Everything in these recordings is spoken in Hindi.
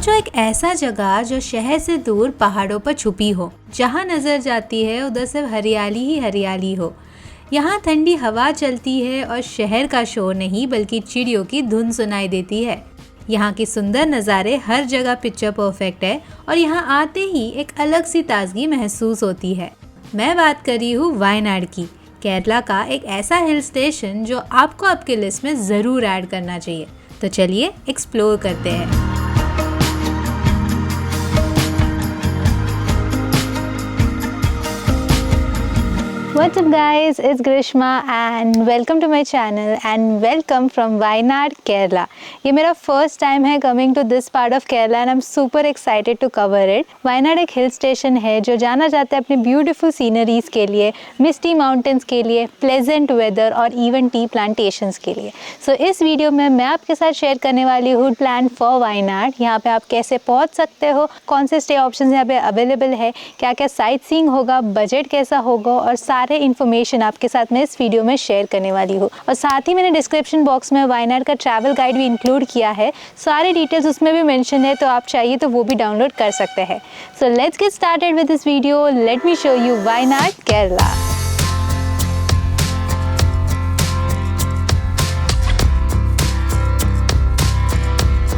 सोचो एक ऐसा जगह जो शहर से दूर पहाड़ों पर छुपी हो, जहाँ नजर जाती है उधर सिर्फ हरियाली ही हरियाली हो। यहाँ ठंडी हवा चलती है और शहर का शोर नहीं बल्कि चिड़ियों की धुन सुनाई देती है। यहाँ की सुंदर नज़ारे हर जगह पिक्चर परफेक्ट है और यहाँ आते ही एक अलग सी ताजगी महसूस होती है। मैं बात कर रही हूँ वायनाड की, केरला का एक ऐसा हिल स्टेशन जो आपको आपके लिस्ट में ज़रूर ऐड करना चाहिए। तो चलिए एक्सप्लोर करते हैं। What's up guys, it's Grishma and welcome to my channel and welcome from Wayanad, Kerala. ये मेरा first time है coming to this part of Kerala and I'm super excited to cover it. Wayanad एक हिल स्टेशन है जो जाना जाता है अपनी ब्यूटीफुल सीनरीज के लिए, मिस्टी माउंटेन्स के लिए, प्लेजेंट वेदर और इवन टी प्लांटेशंस के लिए। सो इस वीडियो में मैं आपके साथ शेयर करने वाली हूँ प्लान फॉर वायनाड। यहाँ पे आप कैसे पहुँच सकते हो, कौन से स्टे ऑप्शन यहाँ पे अवेलेबल है, क्या क्या साइट सीइंग होगा, बजट कैसा होगा और सारे इन्फॉर्मेशन आपके साथ मैं इस वीडियो में शेयर करने वाली हूँ। और साथ ही मैंने डिस्क्रिप्शन बॉक्स में वायनाड का ट्रैवल गाइड भी इंक्लूड किया है, सारे डिटेल्स उसमें भी मेंशन है, तो आप चाहिए तो वो भी डाउनलोड कर सकते हैं। So let's get started with this video. Let me show you Wayanad, Kerala.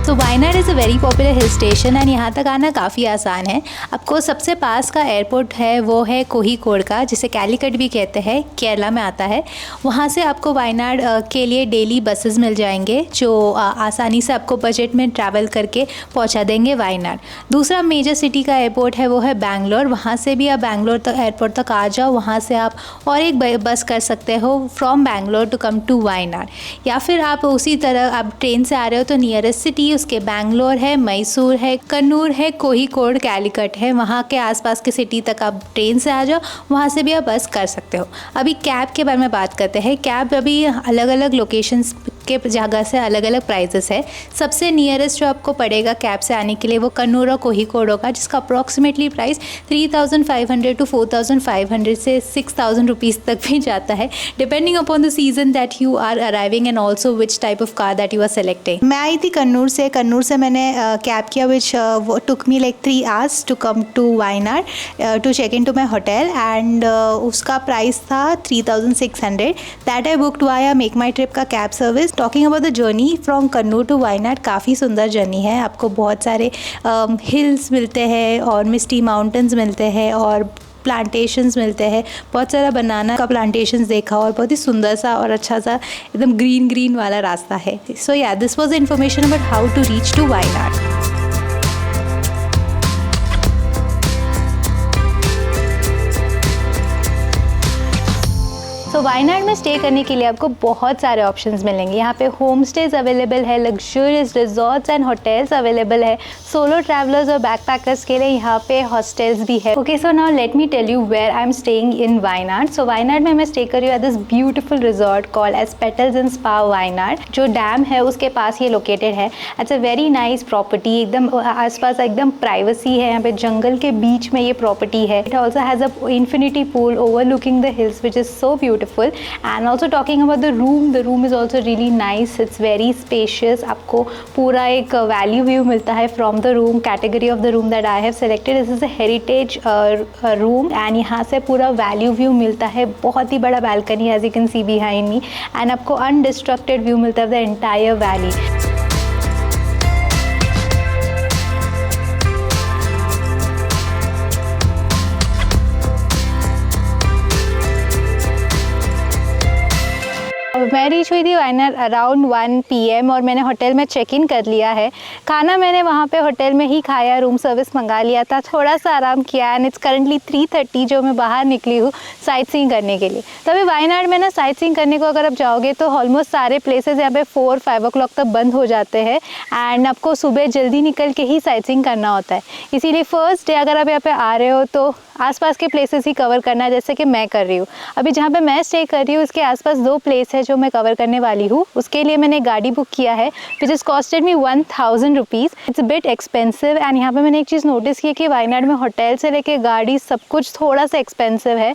तो Wayanad is a very popular hill station and यहाँ तक आना काफ़ी आसान है। आपको सबसे पास का एयरपोर्ट है वो है कोझिकोड का, जिसे कैलीकट भी कहते हैं, केरला में आता है। वहाँ से आपको वायनाड के लिए डेली बसेस मिल जाएंगे जो आसानी से आपको बजट में ट्रैवल करके पहुँचा देंगे वायनाड। दूसरा मेजर सिटी का एयरपोर्ट है वो है बैंगलोर। वहाँ से भी आप बैंगलोर तक एयरपोर्ट तक आ जाओ, वहाँ से आप और एक बस कर सकते हो from Bangalore to come to Wayanad. या फिर आप उसी तरह आप ट्रेन से आ रहे हो तो नियरेस्ट सिटी उसके बैंगलोर है, मैसूर है, कन्नूर है, कोझिकोड, कैलीकट है। वहाँ के आसपास के सिटी तक आप ट्रेन से आ जाओ, वहाँ से भी आप बस कर सकते हो। अभी कैब के बारे में बात करते हैं। कैब अभी अलग अलग लोकेशंस के जगह से अलग अलग प्राइजेस है। सबसे नियरेस्ट जो आपको पड़ेगा कैब से आने के लिए वो कन्नूर और कोझिकोड होगा, जिसका अप्रॉक्सीमेटली प्राइस 3500 टू 4500 से 6000 रुपीज़ तक भी जाता है, depending upon the season that you are arriving and also which type of car that you are selecting. मैं आई थी कन्नूर से मैंने कैब किया which took me like 3 hours to come to Wayanad to check in to my hotel and उसका प्राइस था 3600 that I booked via MakeMyTrip का cab service. Talking about the journey from Kannur to Wayanad, काफ़ी सुंदर जर्नी है। आपको बहुत सारे हिल्स मिलते हैं और मिस्टी माउंटेन्स मिलते हैं और प्लांटेशंस मिलते हैं। बहुत सारा बनाना का प्लांटेशंस देखा और बहुत ही सुंदर सा और अच्छा सा एकदम ग्रीन वाला रास्ता है। So ya this was the information about how to reach to Wayanad. तो वायनाड में स्टे करने के लिए आपको बहुत सारे ऑप्शंस मिलेंगे। यहाँ पे होम स्टेज अवेलेबल है, luxurious resorts and hotels available है। सोलो ट्रैवलर्स और बैकपैकर्स के लिए यहाँ पे हॉस्टल्स भी है। Okay, so now let me tell you where I am staying in Wayanad. So Wayanad में मैं स्टे कर रही हूँ at this beautiful resort called Edge Petals and spa Wayanad. जो डैम है उसके पास ये लोकेटेड है। It's a very nice property, एकदम आसपास एकदम प्राइवेसी है। यहाँ पे जंगल के बीच में ये प्रॉपर्टी है। It also has a infinity pool overlooking the hills which is so beautiful. And also talking about the room is also really nice. It's very spacious. आपको पूरा एक value view मिलता है from the room. Category of the room that I have selected, this is a heritage room and यहाँ से पूरा value view मिलता है। बहुत ही बड़ा balcony as you can see behind me and आपको undistracted view मिलता है of the entire valley. मैं रीच हुई थी वायनाड अराउंड 1 PM और मैंने होटल में चेक इन कर लिया है। खाना मैंने वहाँ पे होटल में ही खाया, रूम सर्विस मंगा लिया था, थोड़ा सा आराम किया एंड इट्स करंटली 3:30 जो मैं बाहर निकली हूँ साइट सीइंग करने के लिए। तभी वायनाड में ना साइट सीइंग करने को अगर आप जाओगे तो ऑलमोस्ट सारे प्लेसेस यहाँ पे 4-5 o'clock तक बंद हो जाते हैं एंड आपको सुबह जल्दी निकल के ही साइट सीइंग करना होता है। इसीलिए फर्स्ट डे अगर आप यहाँ पे आ रहे हो तो आसपास के प्लेसेस ही कवर करना है, जैसे कि मैं कर रही हूँ। अभी जहाँ पे मैं स्टे कर रही हूँ उसके आसपास 2 प्लेस है जो मैं कवर करने वाली हूँ। उसके लिए मैंने गाड़ी बुक किया है which is costed me 1000 rupees. It's a bit expensive and यहाँ पे मैंने एक चीज़ नोटिस की कि वायनाड में होटल से लेके गाड़ी सब कुछ थोड़ा सा एक्सपेंसिव है।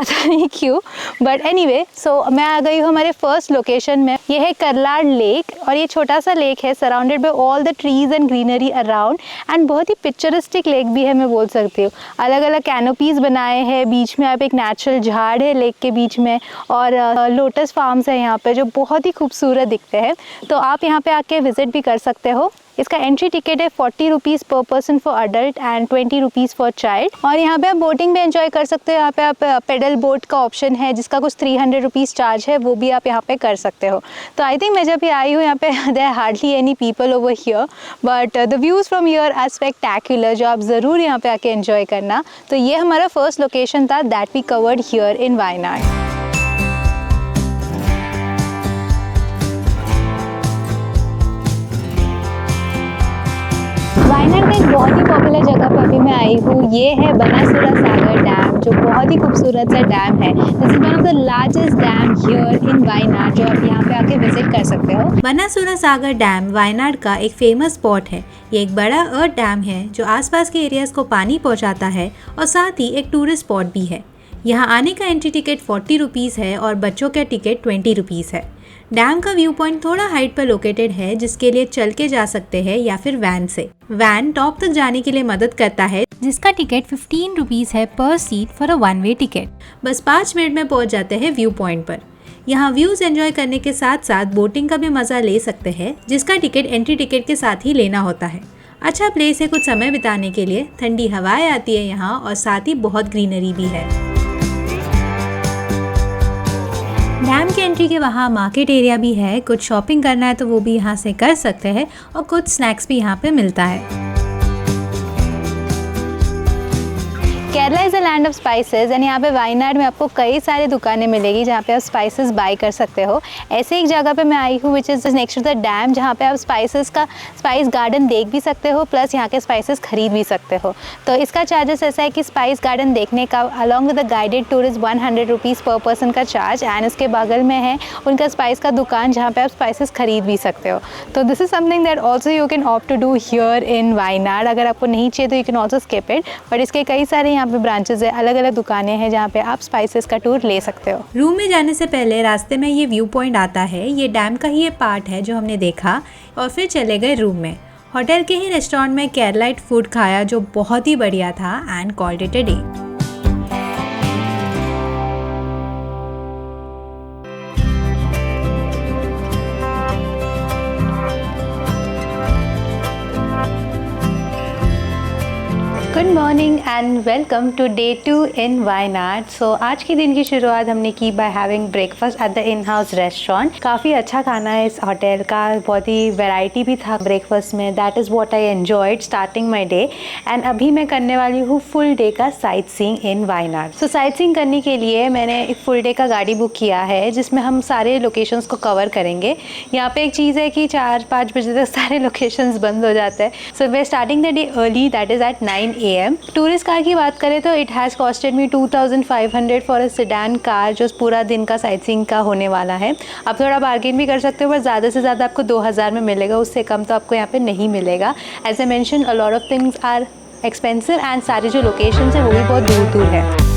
पता नहीं क्यों, बट एनीवे सो मैं आ गई हूँ हमारे फर्स्ट लोकेशन में। ये है करलाड लेक और ये छोटा सा लेक है surrounded by all the trees and greenery around and बहुत ही पिक्चरिस्टिक लेक भी है, मैं बोल सकती हूँ। अलग अलग कैनोपीज बनाए हैं, बीच में आप एक नेचुरल झाड़ है लेक के बीच में और लोटस फार्म्स है यहाँ पे जो बहुत ही खूबसूरत दिखते हैं। तो आप यहाँ पे आके विजिट भी कर सकते हो। इसका एंट्री टिकट है 40 रुपीज़ पर person for adult and 20 rupees for child. और यहाँ पे आप बोटिंग भी एंजॉय कर सकते हो। यहाँ पे आप पेडल बोट का ऑप्शन है जिसका कुछ 300 रुपीज़ चार्ज है, वो भी आप यहाँ पे कर सकते हो। तो आई थिंक मैं जब भी आई हूँ यहाँ पे there are hardly any people over here, but the views from here are spectacular, जो आप ज़रूर यहाँ पे आके एंजॉय करना। तो ये हमारा फर्स्ट लोकेशन था that we covered here in Wayanad. Wayanad में एक बहुत ही पॉपुलर जगह पर अभी मैं आई हूँ। ये है बनासुरा सागर डैम, जो बहुत ही खूबसूरत सा डैम है। This is one of the largest dam here in Wayanad, जो आप यहाँ पे आके विजिट कर सकते हो। बनासुरा सागर डैम वायनाड का एक फेमस स्पॉट है। ये एक बड़ा अर्थ डैम है जो आसपास के एरियाज को पानी पहुँचाता है और साथ ही एक टूरिस्ट स्पॉट भी है। यहाँ आने का एंट्री टिकट 40 रुपीज़ है और बच्चों का टिकट 20 रुपीज़ है। डैम का व्यू पॉइंट थोड़ा हाइट पर लोकेटेड है, जिसके लिए चल के जा सकते हैं या फिर वैन से। वैन टॉप तक जाने के लिए मदद करता है, जिसका टिकट 15 रुपीज़ है पर seat for a 1 way ticket. बस 5 मिनट में पहुंच जाते हैं व्यू पॉइंट पर। यहाँ व्यूज एंजॉय करने के साथ साथ बोटिंग का भी मजा ले सकते हैं, जिसका टिकट एंट्री टिकट के साथ ही लेना होता है। अच्छा प्लेस है कुछ समय बिताने के लिए, ठंडी हवाएं आती है यहाँ और साथ ही बहुत ग्रीनरी भी है। डैम के एंट्री के वहाँ मार्केट एरिया भी है, कुछ शॉपिंग करना है तो वो भी यहाँ से कर सकते हैं और कुछ स्नैक्स भी यहाँ पे मिलता है। Kerala is a land of spices and यहाँ पे वायनाड में आपको कई सारी दुकानें मिलेगी जहाँ पे आप स्पाइसेस बाय कर सकते हो। ऐसे एक जगह पे मैं आई हूँ which is next to the dam, जहाँ पे आप स्पाइसेस का स्पाइस गार्डन देख भी सकते हो प्लस यहाँ के स्पाइसेस खरीद भी सकते हो। तो इसका चार्जेस ऐसा है कि स्पाइस गार्डन देखने का along with the guided tour is 100 rupees पर पर्सन का चार्ज एंड इसके बगल में है उनका स्पाइस का दुकान जहाँ पे आप स्पाइसेस खरीद भी सकते हो। तो this is something that also you can opt to do here in Wayanad. अगर आपको नहीं चाहिए तो you can also skip it, but इसके कई सारे यहाँ पे ब्रांचेस है, अलग अलग दुकानें हैं जहाँ पे आप स्पाइसेस का टूर ले सकते हो। रूम में जाने से पहले रास्ते में ये व्यू पॉइंट आता है, ये डैम का ही ये पार्ट है जो हमने देखा और फिर चले गए रूम में। होटल के ही रेस्टोरेंट में केरलाइट फूड खाया जो बहुत ही बढ़िया था and called it a day. Good morning and welcome to day 2 in Wayanad. So आज के दिन की शुरुआत हमने की by having breakfast at the in house restaurant. काफ़ी अच्छा खाना है इस होटल का, बहुत ही वैरायटी भी था ब्रेकफास्ट में। That is what I enjoyed starting my day. And अभी मैं करने वाली हूँ फुल डे का sight seeing in Wayanad. So sight seeing करने के लिए मैंने एक फुल डे का गाड़ी बुक किया है जिसमें हम सारे लोकेशंस को कवर करेंगे। यहाँ पे एक चीज़ है कि 4-5 बजे तक सारे लोकेशंस बंद हो जाते हैं। So we starting the day early, that is at 9 AM। Tourist car की बात करें तो it has costed me 2500 for a sedan car, जो पूरा दिन का साइट सीइंग का होने वाला है। आप थोड़ा बार्गेन भी कर सकते हो, पर ज़्यादा से ज़्यादा आपको 2000 में मिलेगा, उससे कम तो आपको यहाँ पे नहीं मिलेगा। As I mention a lot of things are expensive and सारे जो लोकेशंस हैं वो भी बहुत दूर दूर है।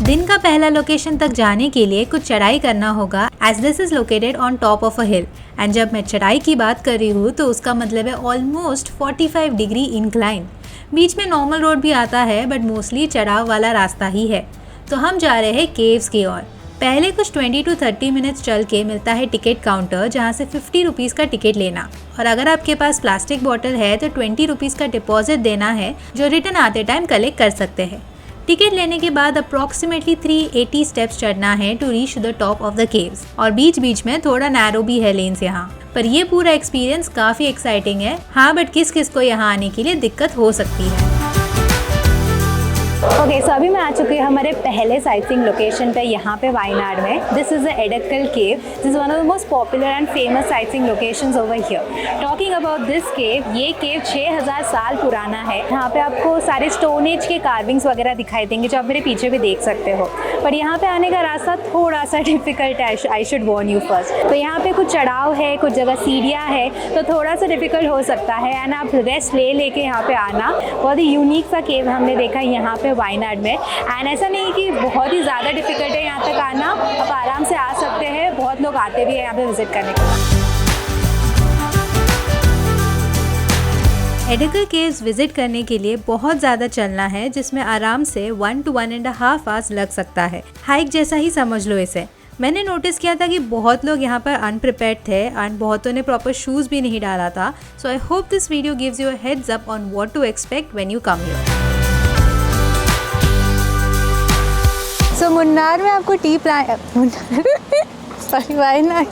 दिन का पहला लोकेशन तक जाने के लिए कुछ चढ़ाई करना होगा, as this is located on top of a hill. And जब मैं चढ़ाई की बात कर रही हूँ तो उसका मतलब है ऑलमोस्ट 45 डिग्री इंक्लाइन। बीच में नॉर्मल रोड भी आता है बट मोस्टली चढ़ाव वाला रास्ता ही है। तो हम जा रहे हैं केव्स की ओर। पहले कुछ 20 to 30 मिनट्स चल के मिलता है टिकट काउंटर, जहाँ से 50 रुपीज़ का टिकट लेना, और अगर आपके पास प्लास्टिक बॉटल है तो 20 रुपीज़ का डिपॉजिट देना है, जो रिटर्न आते टाइम कलेक्ट कर सकते हैं। टिकट लेने के बाद अप्रॉक्सीमेटली 380 स्टेप्स चढ़ना है to reach the top of the caves, और बीच बीच में थोड़ा नैरो भी है लेन्स यहाँ पर। ये पूरा एक्सपीरियंस काफ़ी एक्साइटिंग है। हाँ, बट किस किस को यहाँ आने के लिए दिक्कत हो सकती है। ओके, सो अभी मैं आ चुकी हूँ हमारे पहले साइटिंग लोकेशन पे, यहाँ पे वायनाड में। This is the Edakkal cave. This is one of the most popular and famous sighting locations over here. Talking about this cave, ये केव 6000 साल पुराना है। यहाँ पे आपको सारे स्टोन एज के कार्विंग्स वगैरह दिखाई देंगे, जो आप मेरे पीछे भी देख सकते हो। पर यहाँ पे आने का रास्ता थोड़ा सा डिफिकल्ट है, I should Warne you first. तो यहाँ पे कुछ चढ़ाव है, कुछ जगह सीढ़ियाँ है, तो थोड़ा सा डिफिकल्ट हो सकता है। एंड आप रेस्ट ले लेके यहाँ पे आना। बहुत ही यूनिक सा केव हमने देखा यहाँ पे वायनाड में। एंड ऐसा नहीं कि बहुत ही ज़्यादा डिफिकल्ट है यहाँ तक आना, आप आराम से आ सकते हैं। बहुत लोग आते भी हैं यहाँ पे विजिट करने के लिए। एडक्कल केव्स विजिट करने के लिए बहुत ज़्यादा चलना है, जिसमें आराम से 1 to 1.5 आवर्स लग सकता है। हाइक जैसा ही समझ लो इसे। मैंने नोटिस किया था कि बहुत लोग यहाँ पर अनप्रिपेयर्ड थे एंड बहुतों ने प्रॉपर शूज़ भी नहीं डाला था। So I hope this video gives you a heads up on what to expect when you come here. So Munnar में आपको टी प्लांट सॉरी वायनाड,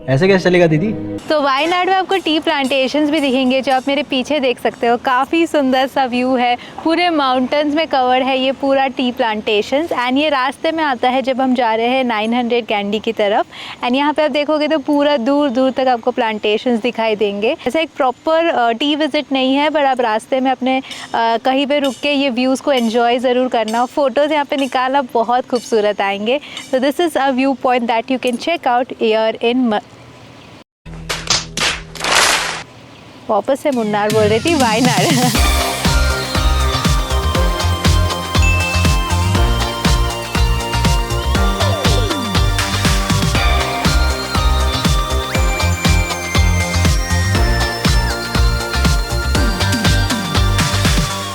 ऐसे कैसे चलेगा दीदी? तो वायनाड में आपको टी प्लांटेशंस भी दिखेंगे, जो आप मेरे पीछे देख सकते हो। काफ़ी सुंदर सा व्यू है, पूरे माउंटेन्स में कवर है ये पूरा टी प्लांटेशंस। एंड ये रास्ते में आता है जब हम जा रहे हैं 900 कैंडी की तरफ। एंड यहाँ पे आप देखोगे तो पूरा दूर दूर तक आपको प्लांटेशंस दिखाई देंगे। ऐसा एक प्रॉपर टी विज़िट नहीं है, बट आप रास्ते में अपने कहीं पे रुक के ये व्यूज़ को एन्जॉय ज़रूर करना। फ़ोटोज़ यहाँ पे निकालना बहुत खूबसूरत आएंगे। तो this is a view point that you can check out here in, वापस से मुन्नार बोल रही थी, वायनाड।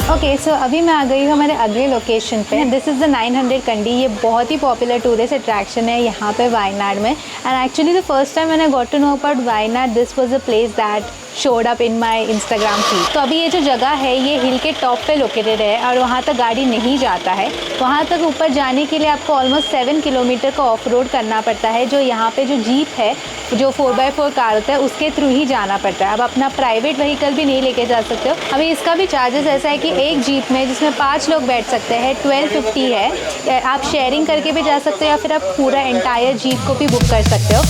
ओके, सो अभी मैं आ गई हूँ हमारे अगले लोकेशन पे। दिस इज़ द 900 कंडी। ये बहुत ही पॉपुलर टूरिस्ट अट्रैक्शन है यहाँ पे वायनाड में। And actually the first time मैंने got to know about Wayanad, this was a place that showed up in my Instagram feed. तो अभी ये जो जगह है ये हिल के टॉप पे लोकेटेड है और वहाँ तक गाड़ी नहीं जाता है। वहाँ तक ऊपर जाने के लिए आपको ऑलमोस्ट 7 किलोमीटर का ऑफ रोड करना पड़ता है, जो यहाँ पे जो जीप है, जो 4x4 कार होता है, उसके थ्रू ही जाना पड़ता है। अब अपना प्राइवेट व्हीकल भी नहीं लेके जा सकते हो। अभी इसका भी चार्जेस ऐसा है कि एक जीप में जिसमें 5 लोग बैठ सकते हैं 1250 है। आप शेयरिंग करके भी जा सकते हो या फिर आप पूरा एंटायर जीप को भी बुक कर सकते हो।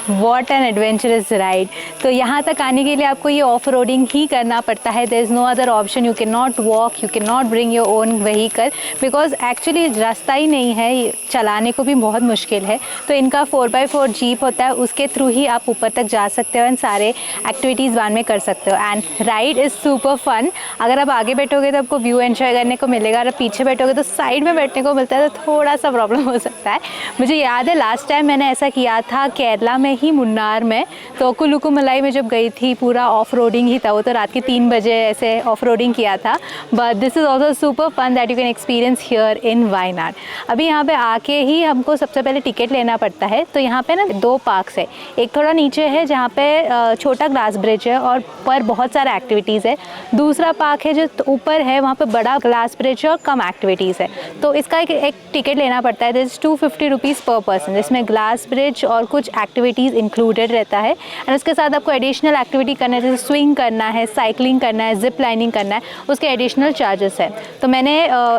What an adventurous ride. तो यहाँ तक आने के लिए आपको ये ऑफ रोडिंग ही करना पड़ता है। There is no other option. You can not walk, you can not bring your own vehicle, because actually रास्ता ही नहीं है, चलाने को भी बहुत मुश्किल है। तो इनका 4x4 जीप होता है, उसके थ्रू ही आप ऊपर तक जा सकते हो एंड सारे एक्टिविटीज़ वन में कर सकते हो। And ride is super fun. अगर आप आगे बैठोगे तो आपको व्यू एंजॉय करने को मिलेगा, अगर आप पीछे बैठोगे तो साइड में बैठने को मिलता है, तो थोड़ा सा प्रॉब्लम हो सकता है। मुझे याद है लास्ट टाइम मैंने ऐसा किया था केरला में ही, मुन्नार में। तो कुल्लू मलाई में जब गई थी, पूरा ऑफ रोडिंग ही था वो, तो रात के 3 बजे ऐसे ऑफ रोडिंग किया था। But this is also super fun that you can experience here in Wayanad. अभी यहाँ पे आके ही हमको सबसे पहले टिकट लेना पड़ता है। तो यहाँ पे ना 2 पार्क्स है, एक थोड़ा नीचे है जहाँ पे छोटा ग्लास ब्रिज है और पर बहुत सारे एक्टिविटीज़ है। दूसरा पार्क है जो ऊपर है, वहाँ पे बड़ा ग्लास ब्रिज है और कम एक्टिविटीज़ है। तो इसका एक टिकट लेना पड़ता है। दिस 250 रुपीज़ पर पर्सन, जिसमें ग्लास ब्रिज और कुछ एक्टिविटीज़ इंक्लूडेड रहता है। एंड उसके साथ आपको एडिशनल एक्टिविटी करना है, जैसे स्विंग करना है, साइकिलिंग करना है, जिप लाइनिंग करना है, उसके एडिशनल चार्जेस है। तो मैंने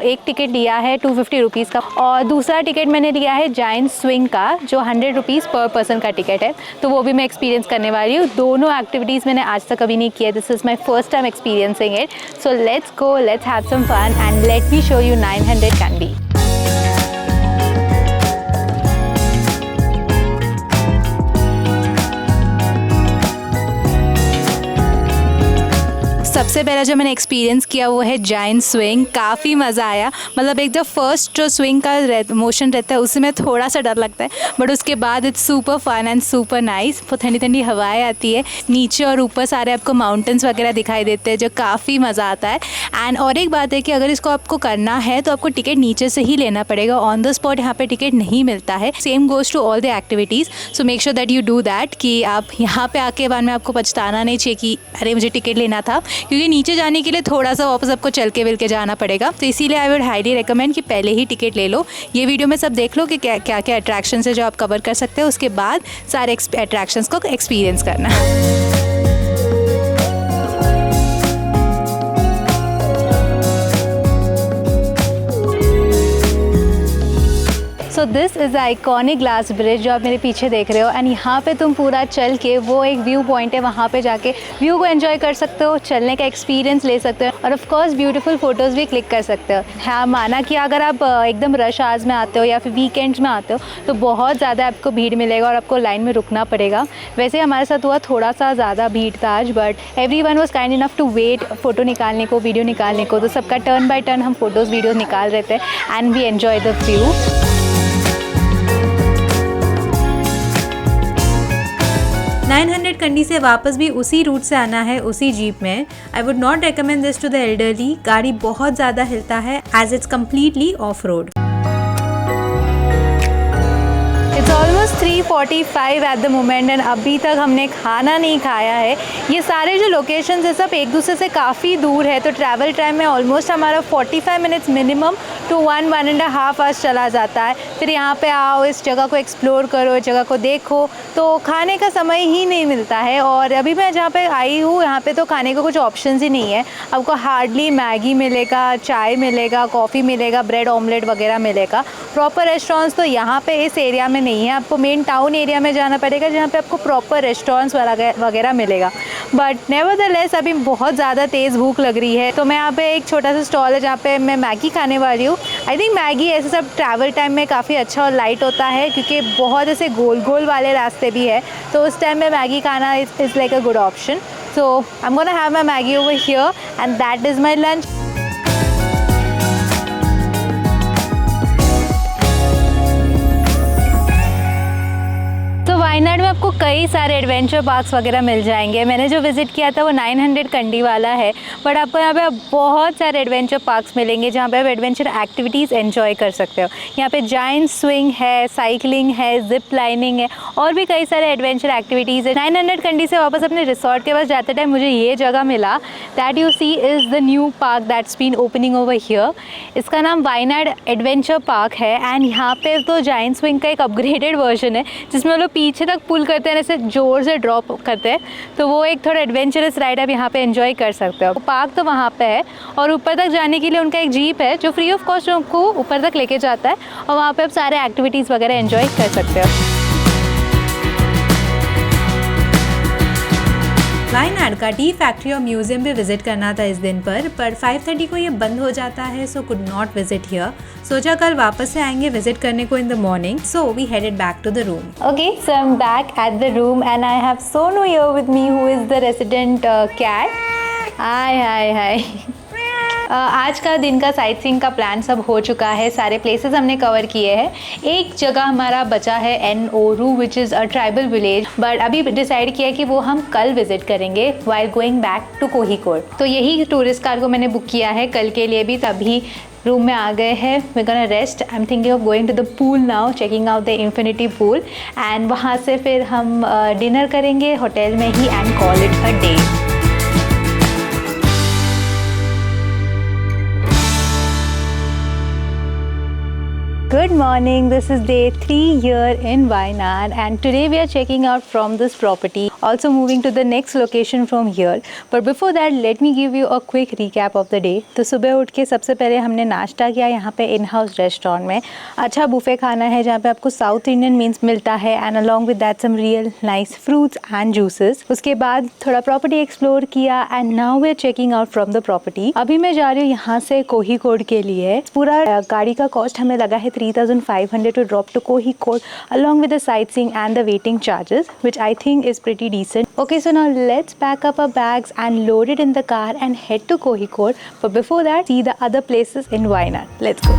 एक टिकट लिया है 250 रुपीज़ का, और दूसरा टिकट मैंने लिया है जायंट स्विंग का, जो 100 रुपीज़ पर पर्सन का टिकट है। तो वो भी मैं एक्सपीरियंस करने वाली हूँ। दोनों एक्टिविटीज़ मैंने आज तक कभी नहीं किया। This is my first time experiencing it. So let's go, let's have some fun and let me show you 900 Kandi. सबसे पहला जो मैंने एक्सपीरियंस किया वो है जायंट स्विंग। काफ़ी मज़ा आया। मतलब एक जो फर्स्ट जो स्विंग का मोशन रहता है उसमें थोड़ा सा डर लगता है, बट उसके बाद it's super fun and super nice. ठंडी ठंडी हवाएं आती है, नीचे और ऊपर सारे आपको माउंटेन्स वगैरह दिखाई देते हैं, जो काफ़ी मज़ा आता है। एंड और एक बात है कि अगर इसको आपको करना है तो आपको टिकट नीचे से ही लेना पड़ेगा, ऑन द स्पॉट यहाँ पे टिकट नहीं मिलता है। Same goes to all the activities. So make sure that you do that, कि आप यहाँ पे आके बाद में आपको पछताना नहीं चाहिए कि अरे मुझे टिकट लेना था, क्योंकि नीचे जाने के लिए थोड़ा सा वापस आपको चल के जाना पड़ेगा। तो इसीलिए आई वुड हाईली रिकमेंड कि पहले ही टिकट ले लो। ये वीडियो में सब देख लो कि क्या क्या अट्रैक्शंस है जो आप कवर कर सकते हो, उसके बाद सारे अट्रैक्शंस को एक्सपीरियंस करना। So this is the iconic glass bridge जो आप मेरे पीछे देख रहे हो, एंड यहाँ पे तुम पूरा चल के, वो एक व्यू पॉइंट है, वहाँ पे जाके व्यू को एंजॉय कर सकते हो, चलने का एक्सपीरियंस ले सकते हो और ऑफ कोर्स ब्यूटीफुल फोटोज़ भी क्लिक कर सकते हो। हाँ, माना कि अगर आप एकदम रश आवर्स में आते हो या फिर वीकेंड्स में आते हो तो बहुत ज़्यादा आपको भीड़ मिलेगा और आपको लाइन में रुकना पड़ेगा। वैसे हमारे साथ हुआ थोड़ा सा ज़्यादा भीड़ था आज, but everyone was kind enough to wait photo निकालने को, वीडियो निकालने को। तो सबका टर्न बाय टर्न हम फ़ोटोज़ वीडियोज़ निकाल रहे थे and we enjoy the view. 900 Kandi से वापस भी उसी रूट से आना है, उसी जीप में। I would not recommend this to the elderly. गाड़ी बहुत ज़्यादा हिलता है as it's completely off road. It's almost 3:45 at the moment and अभी तक हमने खाना नहीं खाया है। ये सारे जो लोकेशंस है सब एक दूसरे से काफ़ी दूर है, तो ट्रैवल टाइम में ऑलमोस्ट हमारा 45 मिनट्स मिनिमम टू 1.5 आवर्स चला जाता है। फिर यहाँ पे आओ, इस जगह को एक्सप्लोर करो, इस जगह को देखो, तो खाने का समय ही नहीं मिलता है। और अभी मैं जहाँ पे आई हूँ यहाँ पे तो खाने का कुछ ऑप्शंस ही नहीं है। आपको हार्डली मैगी मिलेगा, चाय मिलेगा, कॉफ़ी मिलेगा, ब्रेड ऑमलेट वगैरह मिलेगा। प्रॉपर रेस्टोरेंट्स तो यहाँ पे इस एरिया में नहीं है। आपको मेन टाउन एरिया में जाना पड़ेगा जहाँ पे आपको प्रॉपर रेस्टोरेंट्स वगैरह मिलेगा। बट नेवरदलेस अभी बहुत ज़्यादा तेज़ भूख लग रही है, तो मैं यहाँ पे एक छोटा सा स्टॉल है जहाँ पे मैं मैगी खाने वाली हूँ। आई थिंक मैगी ऐसे सब ट्रैवल टाइम में काफ़ी अच्छा और लाइट होता है, क्योंकि बहुत ऐसे गोल गोल वाले रास्ते भी है, तो उस टाइम में मैगी खाना is like a good option. So I am gonna have my Maggi over here and that is my lunch. Wayanad में आपको कई सारे एडवेंचर पार्क्स वगैरह मिल जाएंगे। मैंने जो विज़िट किया था वो 900 कंडी वाला है, बट आपको यहाँ पे बहुत सारे एडवेंचर पार्क्स मिलेंगे जहाँ पे आप एडवेंचर एक्टिविटीज़ एंजॉय कर सकते हो। यहाँ पे जायंट स्विंग है, साइकिलिंग है, जिप लाइनिंग है और भी कई सारे एडवेंचर एक्टिविटीज़ है। 900 कंडी से वापस अपने रिसोर्ट के पास जाते टाइम मुझे ये जगह मिला, that you see is the new park that's been opening over here. इसका नाम वायनाड एडवेंचर पार्क है एंड यहाँ पे तो जायंट स्विंग का एक अपग्रेडेड वर्जन है जिसमें वो लोग पीछे तक पुल करते हैं, ऐसे जोर से ड्रॉप करते हैं, तो वो एक थोड़ा एडवेंचरस राइड आप यहाँ पे एंजॉय कर सकते हो। पार्क तो वहाँ पे है और ऊपर तक जाने के लिए उनका एक जीप है जो फ्री ऑफ कॉस्ट आपको ऊपर तक लेके जाता है और वहाँ पे आप सारे एक्टिविटीज़ वगैरह एंजॉय कर सकते हो। वायनाड का टी फैक्ट्री और म्यूजियम भी विजिट करना था इस दिन पर 5:30 को ये बंद हो जाता है, so could not visit here. सोचा कल वापस से आएंगे विजिट करने को in the morning, so we headed back to the room. Okay, so I am back at the room and I have Sonu here with me who is the resident cat. Hi hi hi. आज का दिन का साइट सीइंग का प्लान सब हो चुका है, सारे प्लेसेस हमने कवर किए हैं। एक जगह हमारा बचा है Enooru which is a tribal village, but अभी डिसाइड किया कि वो हम कल विजिट करेंगे while going back to Kozhikode. तो यही टूरिस्ट कार को मैंने बुक किया है कल के लिए भी, तभी रूम में आ गए हैं। We gonna rest. I am thinking of going to the pool now, checking out the infinity pool and वहाँ से फिर हम डिनर करेंगे होटल में ही and call it a day. Good morning, this is day 3 here in Wayanad and today we are checking out from this property, also moving to the next location from here. But before that, let me give you a quick recap of the day. तो सुबह उठ के सबसे पहले हमने नाश्ता किया यहाँ पे इन हाउस रेस्टोरेंट में। अच्छा बुफे खाना है जहाँ पे आपको साउथ इंडियन मील्स मिलता है and along with that some real nice fruits and juices. उसके बाद थोड़ा प्रॉपर्टी एक्सप्लोर किया and now we are checking out from the property. अभी मैं जा रही हूँ यहाँ से कोहिकोड के लिए। पूरा गाड़ी का कॉस्ट हमें लगा है 3,500 to drop to Kohikode along with the sightseeing and the waiting charges, which I think is pretty decent. Okay, so now let's pack up our bags and load it in the car and head to Kohikode. But before that, see the other places in Wayanad. Let's go.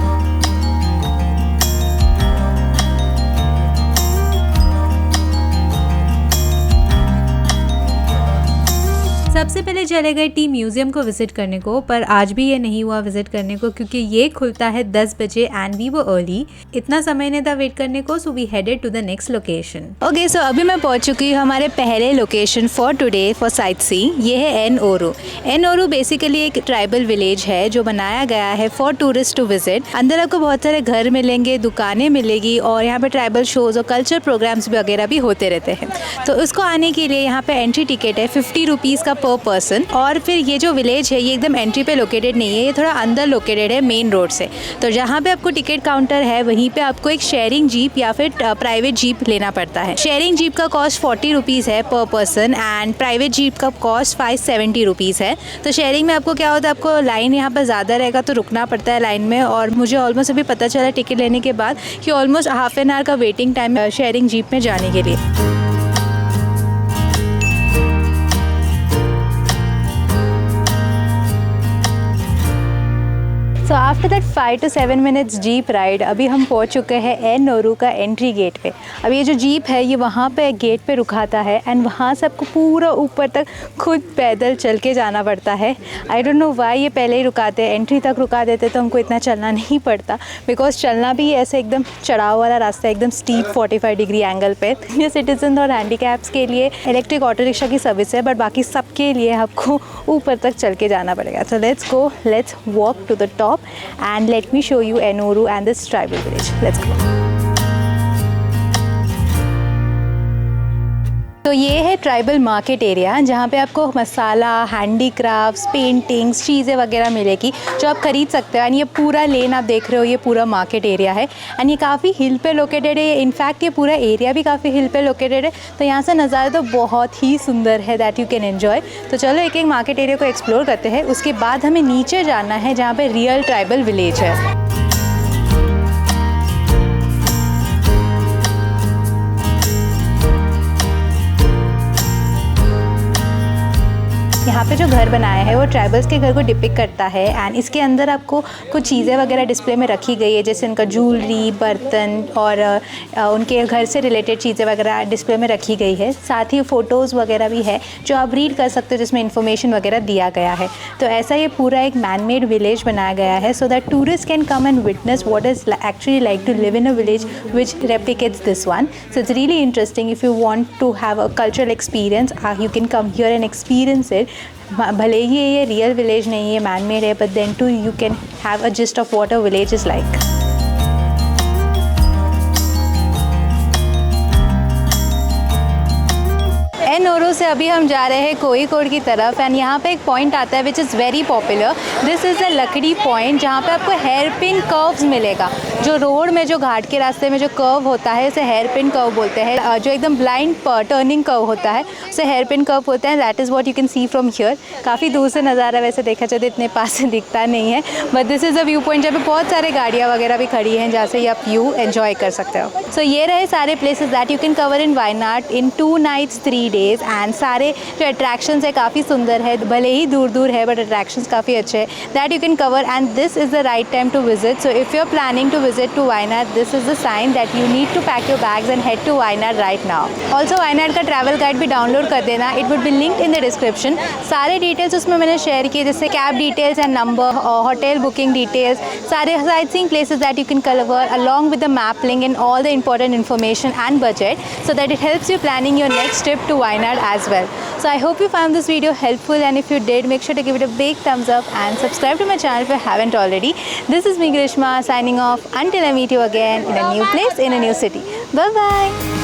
सबसे पहले चले गए टी म्यूजियम को विजिट करने को, पर आज भी ये नहीं हुआ विजिट करने को क्योंकि ये खुलता है 10 बजे एंड वी वर अर्ली। इतना समय नहीं था वेट करने को, so we headed to the next location. Okay, so अभी मैं पहुंच चुकी हूँ हमारे पहले location for today for sightseeing. ये है एन ओरू। एन ओरू बेसिकली एक ट्राइबल विलेज है जो बनाया गया है फॉर टूरिस्ट टू विजिट। अंदर आपको बहुत सारे घर मिलेंगे, दुकानें मिलेगी और यहाँ पे ट्राइबल शोज और कल्चर प्रोग्राम्स वगैरह भी होते रहते हैं। तो उसको आने के लिए यहाँ पे एंट्री टिकट है 50 रुपीज़ का पर पर्सन। और फिर ये जो विलेज है ये एकदम एंट्री पे लोकेटेड नहीं है, ये थोड़ा अंदर लोकेटेड है मेन रोड से। तो जहाँ पे आपको टिकट काउंटर है वहीं पे आपको एक शेयरिंग जीप या फिर प्राइवेट जीप लेना पड़ता है। शेयरिंग जीप का कॉस्ट 40 रुपीज़ है पर पर्सन एंड प्राइवेट जीप का कॉस्ट 570 रुपीज़ है। तो शेयरिंग में आपको क्या होता है, आपको लाइन यहाँ पर ज़्यादा रहेगा तो रुकना पड़ता है लाइन में। और मुझे ऑलमोस्ट अभी पता चला टिकट लेने के बाद कि ऑलमोस्ट हाफ एन आवर का वेटिंग टाइम है शेयरिंग जीप में जाने के लिए। So after that 5 to 7 minutes jeep ride अभी हम पहुंच चुके हैं एन ओरू का एंट्री गेट पे। अब ये जो जीप है ये वहाँ पे गेट पे रुकाता है एंड वहाँ से आपको पूरा ऊपर तक खुद पैदल चल के जाना पड़ता है। आई डोंट नो वाई ये पहले ही रुकाते हैं, एंट्री तक रुका देते तो हमको इतना चलना नहीं पड़ता, बिकॉज चलना भी ऐसे एकदम चढ़ाव वाला रास्ता है, एकदम स्टीप 45 डिग्री एंगल पे। ये सिटीजन और हैंडीकैप्स के लिए इलेक्ट्रिक ऑटो रिक्शा की सर्विस है, बट बाकी सबके लिए आपको ऊपर तक चल के जाना पड़ेगा। So let's go, let's walk to the top and let me show you N Oru and this tribal village. Let's go. तो ये है ट्राइबल मार्केट एरिया जहाँ पे आपको मसाला, हैंडीक्राफ्ट्स, पेंटिंग्स, चीज़ें वगैरह मिलेगी जो आप खरीद सकते हो। एंड ये पूरा लेन आप देख रहे हो, ये पूरा मार्केट एरिया है एंड ये काफ़ी हिल पे लोकेटेड है। इनफैक्ट ये पूरा एरिया भी काफ़ी हिल पे लोकेटेड है, तो यहाँ से नज़ारा तो बहुत ही सुंदर है दैट यू कैन एन्जॉय। तो चलो एक एक मार्केट एरिया को एक्सप्लोर करते हैं, उसके बाद हमें नीचे जाना है जहाँ पर रियल ट्राइबल विलेज है। यहाँ पे जो घर बनाया है वो ट्राइबल्स के घर को डिपिक्ट करता है एंड इसके अंदर आपको कुछ चीज़ें वगैरह डिस्प्ले में रखी गई है, जैसे उनका ज्वेलरी, बर्तन और उनके घर से रिलेटेड चीज़ें वगैरह डिस्प्ले में रखी गई है। साथ ही फ़ोटोज़ वगैरह भी है जो आप रीड कर सकते हो, जिसमें इन्फॉर्मेशन वगैरह दिया गया है। तो ऐसा ये पूरा एक मैन मेड विलेज बनाया गया है so that tourist can come and witness what is actually like to live in a village which replicates this one. So it's really interesting. If you want to have a cultural experience you can come here and experience it. भले ही ये रियल विलेज नहीं है, मैन मेड है, but then too you can have a gist of what a village is like. En Ooru से अभी हम जा रहे हैं कोईकोड की तरफ एंड यहाँ पे एक पॉइंट आता है which is very popular. This is the लकड़ी पॉइंट जहाँ पे आपको हेयर पिन कर्व्स मिलेगा। जो रोड में, जो घाट के रास्ते में जो कर्व होता है उसे हेयर पिन कर्व बोलते हैं। जो एकदम ब्लाइंड टर्निंग कर्व होता है उसे हेयर पिन कर्व होता है। That is what you can see from here. काफ़ी दूर से नज़ारा वैसे देखा जाए तो इतने पास से दिखता नहीं है, but this is a view point जहाँ पे बहुत सारे गाड़ियाँ वगैरह भी खड़ी हैं जहाँ से आप व्यू एन्जॉय कर सकते हो। सो ये रहे सारे places that you can cover in Wayanad in 2 nights 3 days and सारे जो अट्रैक्शंस है काफ़ी सुंदर है, भले ही दूर दूर है बट अट्रैक्शंस काफ़ी अच्छे हैं that you can cover and this is the right time to visit. So if you are planning to visit to Wayanad, this is the sign that you need to pack your bags and head to Wayanad right now. Also Wayanad का ट्रैवल गाइड भी डाउनलोड कर देना, it would be linked in the description. सारे डिटेल्स उसमें मैंने शेयर किए, जैसे cab details and number, hotel booking details, सारे sight seeing places that you can cover along with the map link and all the important information and budget, so that it helps you planning your next trip to Wayanad as well. So I hope you found this video helpful, and if you did, make sure to give it a big thumbs up and subscribe to my channel if you haven't already. This is me Grishma signing off until I meet you again in a new place in a new city. Bye bye.